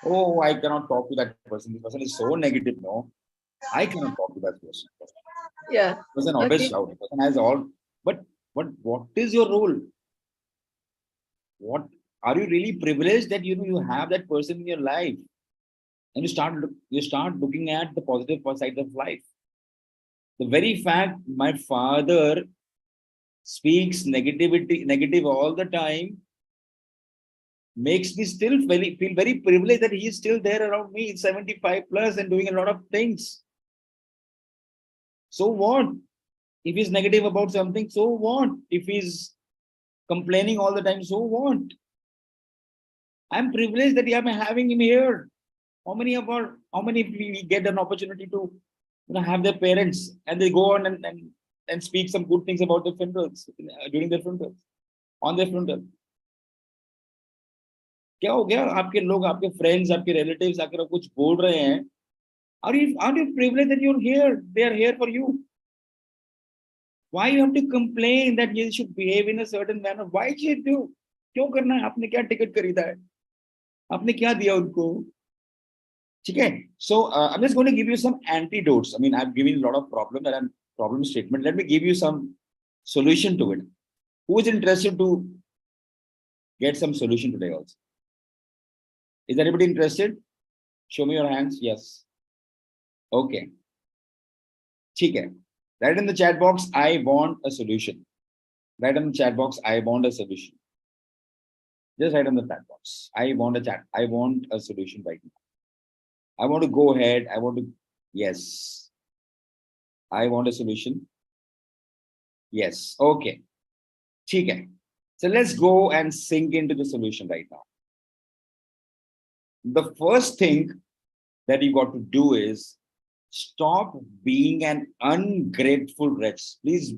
Oh, I cannot talk to that person. This person is so negative. No, I cannot talk to that person. Yeah. Person always Okay. shout. Person has all. But what is your role? What are you really privileged that you have that person in your life, and you start looking at the positive side of life. The very fact my father speaks negative all the time makes me still feel very privileged that he is still there around me, 75 plus, and doing a lot of things. So what? If he's negative about something, so what? If he's complaining all the time, so what? I'm privileged that I'm having him here. How many we get an opportunity to have their parents and they go on and speak some good things about their funerals during their funerals, on their funeral. क्या हो गया आपके लोग आपके friends आपके relatives आकर कुछ बोल रहे हैं are you privileged that you're here, they are here for you? Why you have to complain that you should behave in a certain manner? Why should you? क्यों करना है? आपने क्या टिकट खरीदा है? आपने क्या दिया उनको? ठीक है? So I'm just going to give you some antidotes. I mean, I've given a lot of problem statement. Let me give you some solution to it. Who is interested to get some solution today also? Is anybody interested? Show me your hands. Yes. Okay. ठीक है. Write in the chat box, I want a solution. Write in the chat box, I want a solution. Just write in the chat box. I want a solution right now. I want to go ahead. Yes. I want a solution. Yes. Okay. ठीक है. So let's go and sink into the solution right now. The first thing that you got to do is stop being an ungrateful wretch. Please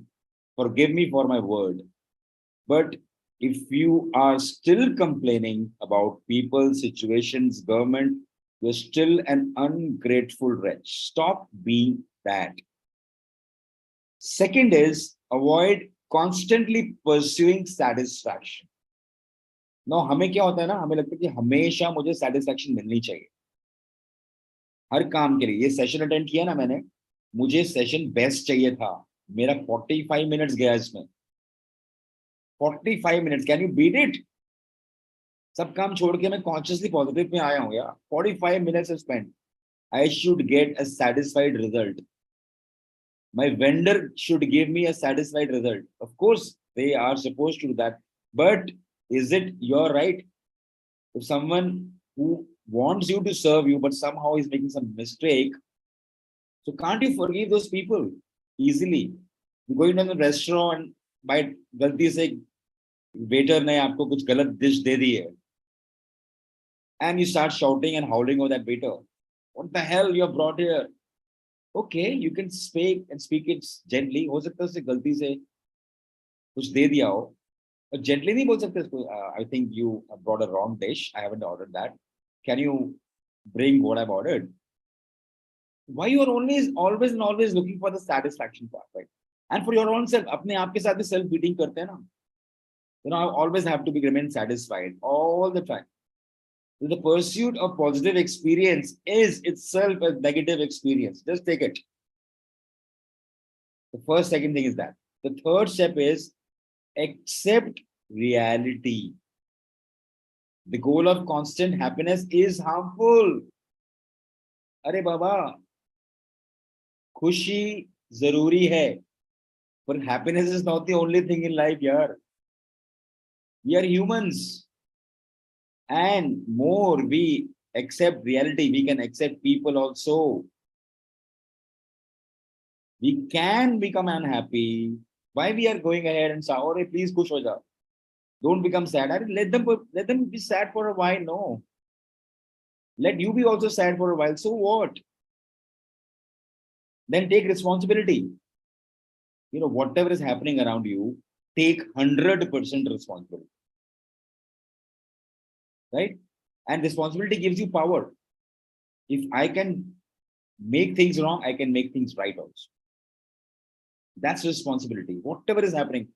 forgive me for my word. But if you are still complaining about people, situations, government, you're still an ungrateful wretch. Stop being that. Second is avoid constantly pursuing satisfaction. Now, हमें क्या होता है ना, हमें लगता है कि हमेशा मुझे satisfaction मिलनी चाहिए हर काम के लिए. ये सेशन अटेंड किया ना मैंने, मुझे सेशन बेस्ट चाहिए था. मेरा 45 मिनट्स गया इसमें. 45 minutes, can you beat it? सब काम छोड़ के मैं कॉन्शियसली पॉजिटिव में आया हूँ यार. 45 minutes spent. I should get a satisfied result. My vendor should give me a satisfied result. Of course, they are supposed to do that. But is it your right? If someone who wants you to serve you, but somehow is making some mistake, so can't you forgive those people easily? You go into a restaurant, by गलती से waiter ने आपको कुछ गलत dish दे दी है, and you start shouting and howling over that waiter. What the hell you have brought here? Okay, you can speak it gently. हो सकता है उससे गलती से कुछ दे दिया हो, but gently नहीं बोल सकते उसको. I think you have brought a wrong dish. I haven't ordered that. Can you bring what I've ordered? Why you are always and always looking for the satisfaction part, right? And for your own self, अपने आप के साथ भी self beating करते हैं ना. You know, I always have to remain satisfied all the time. The pursuit of positive experience is itself a negative experience. Just take it. The second thing is that. The third step is accept reality. The goal of constant happiness is harmful. अरे बाबा, खुशी जरूरी है, but happiness is not the only thing in life, yaar. We are humans, and more we accept reality, we can accept people also. We can become unhappy. Why we are going ahead and say, "Oh, please kush ho ja." Don't become sad. Let them be sad for a while. No. Let you be also sad for a while. So what? Then take responsibility. You know, whatever is happening around you, take 100% responsibility. Right? And responsibility gives you power. If I can make things wrong, I can make things right also. That's responsibility. Whatever is happening,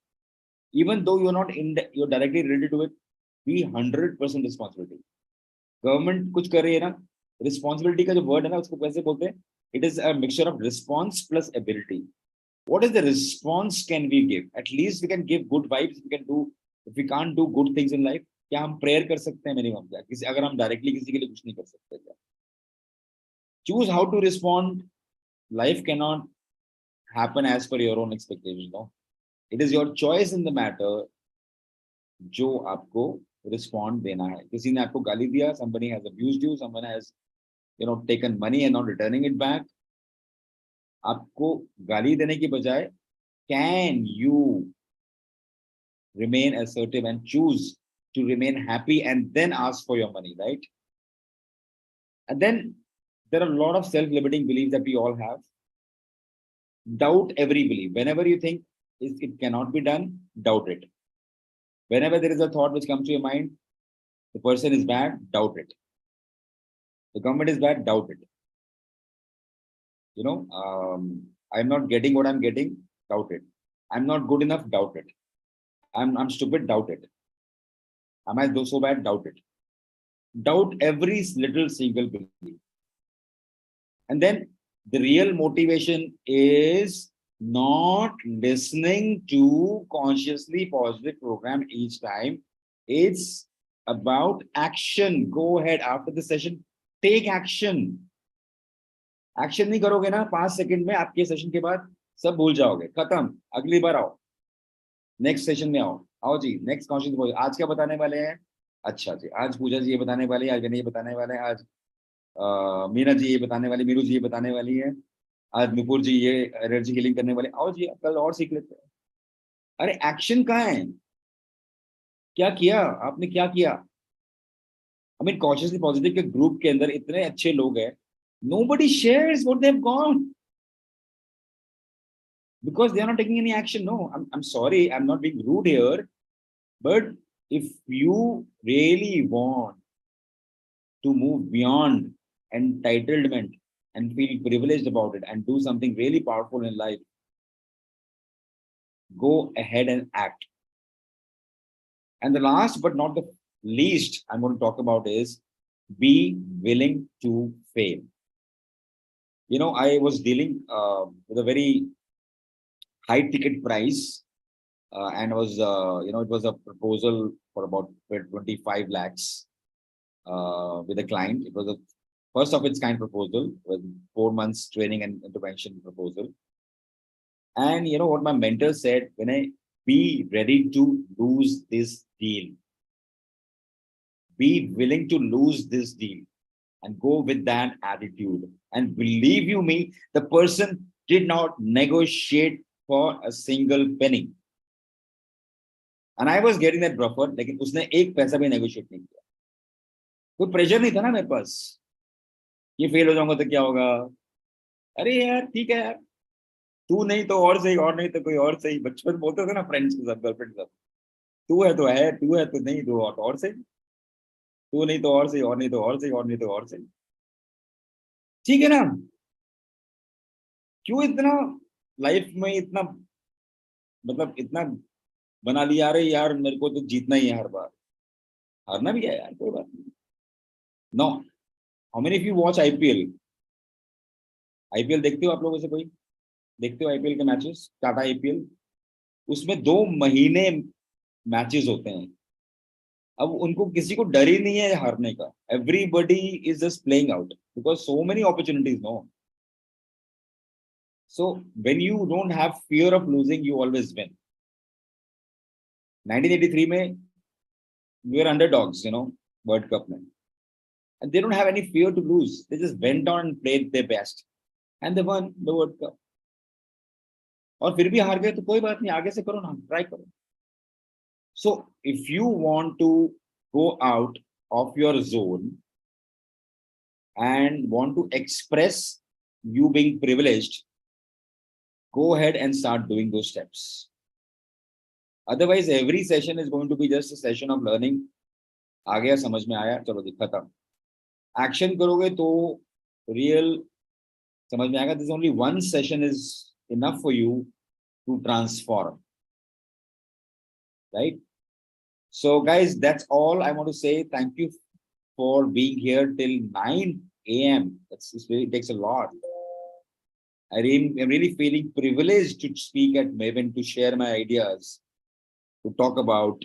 even though you're not you're directly related to it, be 100% responsibility. Government कुछ कर रही है ना, responsibility का जो word है ना, उसको कैसे बोलते हैं? It is a mixture of response plus ability. What is the response can we give? At least we can give good vibes. We can do. If we can't do good things in life, क्या हम prayer कर सकते हैं minimum? क्या किसी अगर हम directly किसी के लिए कुछ नहीं कर सकते क्या? Choose how to respond. Life cannot happen as per your own expectations. No, it is your choice in the matter. जो आपको respond देना है. किसी ने आपको गाली दिया, somebody has abused you, someone has, you know, taken money and not returning it back. आपको गाली देने की बजाय, can you remain assertive and choose to remain happy and then ask for your money, right? And then there are a lot of self-limiting beliefs that we all have. Doubt every belief. Whenever you think it cannot be done, doubt it. Whenever there is a thought which comes to your mind, the person is bad, doubt it. The government is bad, doubt it. You know, I'm not getting what I'm getting, doubt it. I'm not good enough, doubt it. I'm stupid, doubt it. Am I so bad? Doubt it. Doubt every little single belief. And then the real motivation is not listening to consciously positive program each time. It's about action. Go ahead after the session, take action. Action नहीं करोगे ना 5 second में आपके session के बाद सब भूल जाओगे, खत्म. अगली बार आओ, नेक्स्ट सेशन में आओ जी, नेक्स्ट कॉन्शियस बोल. आज क्या बताने वाले हैं? अच्छा जी, आज पूजा जी ये बताने वाली है, आज विनय ये बताने वाले हैं, आज मीना जी ये बताने वाली, मीरू जी ये बताने वाली है, आज नुपुर जी ये एनर्जी हीलिंग करने वाले. आओ जी, कल और सीख लेते हैं. अरे एक्शन कहाँ है? क्या किया आपने, क्या किया? आई मीन कॉन्शियसली पॉजिटिव के ग्रुप के अंदर इतने अच्छे लोग हैं, nobody shares what they've gone because they are not taking any action. No, I'm sorry, I'm not being rude here, but if you really want to move beyond entitlement and feel privileged about it and do something really powerful in life, go ahead and act. And the last but not the least I'm going to talk about is be willing to fail. You know, I was dealing with a very high ticket price and was, you know, it was a proposal for about 25 lakhs with a client. It was a first of its kind proposal with 4 months training and intervention proposal. And you know what my mentor said, when I be ready to lose this deal, be willing to lose this deal and go with that attitude. And believe you me, the person did not negotiate for a single penny. And I was getting that buffer, लेकिन उसने एक पैसा भी negotiate नहीं किया. कोई pressure नहीं था ना मेरे पास, ये फेल हो जाऊंगा तो क्या होगा, अरे यार ठीक है यार, तू नहीं तो और सही, और नहीं तो कोई और सही. बचपन बोलते थे ना फ्रेंड्स के साथ, गर्लफ्रेंड के साथ, तू है तो है, तू है तो नहीं तो और सही, तू नहीं तो और सही, और नहीं तो और सही, और नहीं तो और सही. ठीक है ना. क्यों इतना लाइफ में इतना मतलब इतना बना लिया, अरे यार मेरे को तो जीतना ही है हर बार, हारना भी है यार, कोई बात नहीं. No. How many of you watch IPL? IPL देखते हो आप लोगों से कोई? देखते हो आईपीएल के मैचेस? टाटा आईपीएल, उसमें 2 महीने मैचेस होते हैं. अब उनको किसी को डर ही नहीं है हारने का. Everybody is just playing out because so many opportunities. No. So when you don't have fear of losing, you always win. 1983 में we were underdogs, you know, World Cup में, and they don't have any fear to lose. They just went on and played their best, and they won the World Cup. और फिर भी हार गए तो कोई बात नहीं, आगे से करो ना, ट्राई करो. So if you want to go out of your zone and want to express you being privileged, go ahead and start doing those steps. Otherwise, every session is going to be just a session of learning. आ गया, समझ में आया, चलो जी खत्म. Action करोगे तो real समझ में आएगा. There's only one session is enough for you to transform. Right? So guys, that's all I want to say. Thank you for being here till 9 a.m. It takes a lot. I'm really feeling privileged to speak at Maven, to share my ideas, to talk about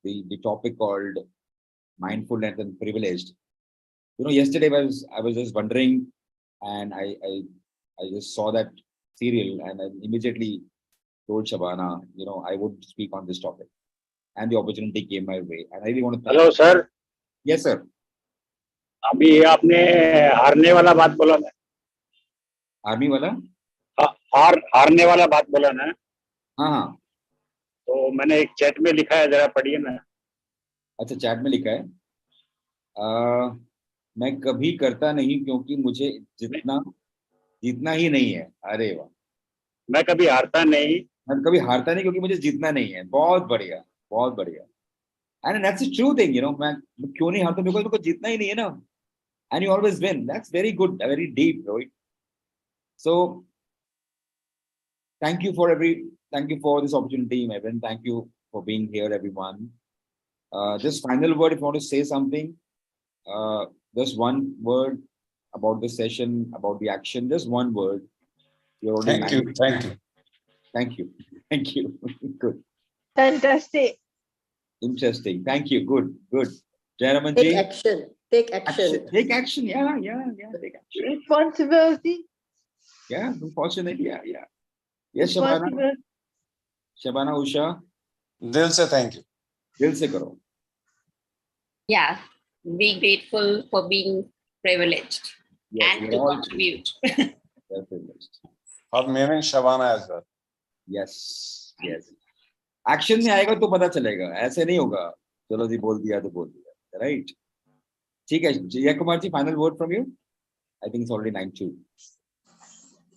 the topic called mindfulness and privileged. You know, yesterday I was just wondering, and I just saw that serial, and I immediately told Shabana, you know, I would speak on this topic, and the opportunity came my way, and I really want to thank. Hello, sir. Yes, sir. अभी आपने हारने वाला बात बोला ना, army वाला? हारने वाला बात बोला ना. हाँ. तो मैंने एक चैट में लिखा है, जरा पढ़िए ना. अच्छा, चैट में लिखा है. मैं कभी करता नहीं क्योंकि मुझे जीतना ही नहीं है. अरे वाह. मैं कभी हारता नहीं. मैं कभी हारता नहीं क्योंकि मुझे जीतना नहीं है. बहुत बढ़िया, बहुत बढ़िया. And that's a true thing, you know. मैं क्यों नहीं हारता? मेरे को जीतना ही नहीं है ना. And you always win. That's very good, very deep, right? So thank you for this opportunity, Maven. Thank you for being here, everyone. Just final word, if you want to say something, just one word about the session, about the action, just one word. Thank you. Good. Fantastic. Interesting. Thank you. Good. Jayaraman Take ji. action. Take action. Take action. Yeah. Take action. Responsibility. Yeah, unfortunately, yeah. Yes, Shabana. Shabana, Usha. दिल से thank you. दिल से करो. Yeah, be grateful for being privileged and to contribute. Well privileged. और Maven, Shabana as well. Yes. Action में आएगा तो पता चलेगा, ऐसे नहीं होगा चलो जी बोल दिया तो बोल दिया, right? ठीक है. Jaya Kumar ji, final word from you. I think it's already 9:02.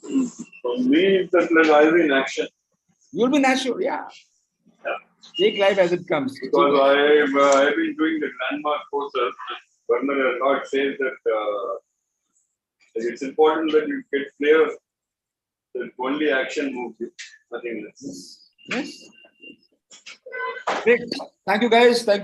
For me, it's like I'll be in action. You'll be natural, yeah. Take life as it comes. Because I've been doing the landmark courses. Burner a lot says that it's important that you get clear that only action moves you, nothing else. Yes. Great. Thank you, guys. Thank you.